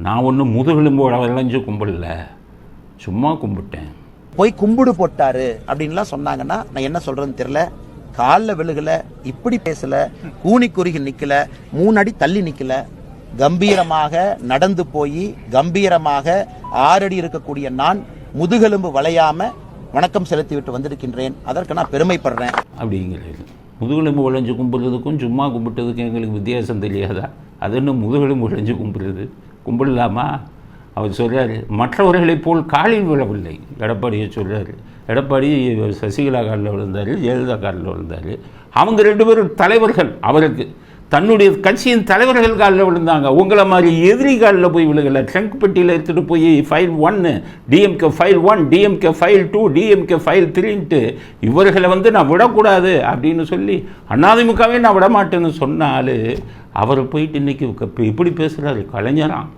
நான் ஒன்றும் முதுகெலும்போட விளைஞ்சு கும்பிடல, சும்மா கும்பிட்டேன். போய் கும்பிடு போட்டாரு அப்படின்லாம் சொன்னாங்கன்னா நான் என்ன சொல்றேன்னு தெரியல. காலில் விழுகல, இப்படி பேசல, கூனி குறுகி நிக்கல, 3 அடி தள்ளி நிக்கல, கம்பீரமாக நடந்து போய் கம்பீரமாக 6 அடி இருக்கக்கூடிய நான் முதுகெலும்பு வளையாம வணக்கம் செலுத்தி விட்டு வந்திருக்கின்றேன். அதற்கு நான் பெருமைப்படுறேன். அப்படிங்கிறது முதுகெலும்பு விளைஞ்சு கும்பிட்றதுக்கும் சும்மா கும்பிட்டதுக்கும் எங்களுக்கு வித்தியாசம் தெரியாதா? அது இன்னும் முதுகெலும்பு விளைஞ்சு கும்பிடுறது கும்பிடலாமா? அவர் சொல்கிறார், மற்றவர்களைப் போல் காலில் விழவில்லை. எடப்பாடியை சொல்கிறார். எடப்பாடி சசிகலா காலில் விழுந்தார், ஜெயலலிதா காலில் விழுந்தார். அவங்க 2 பேரும் தலைவர்கள். அவருக்கு தன்னுடைய கட்சியின் தலைவர்கள் காலில் விழுந்தாங்க. உங்களை மாதிரி எதிரி காலில் போய் விழுகலை. ட்ரங்க் பெட்டியில் எடுத்துகிட்டு போய் file 1, DMK file 1, DMK file 2, DMK file 3ன்ட்டு இவர்களை நான் விடக்கூடாது அப்படின்னு சொல்லி அதிமுகவே நான் விடமாட்டேன்னு சொன்னாலும் அவர் போயிட்டு இன்றைக்கி இப்படி பேசுகிறாரு. கலைஞரான்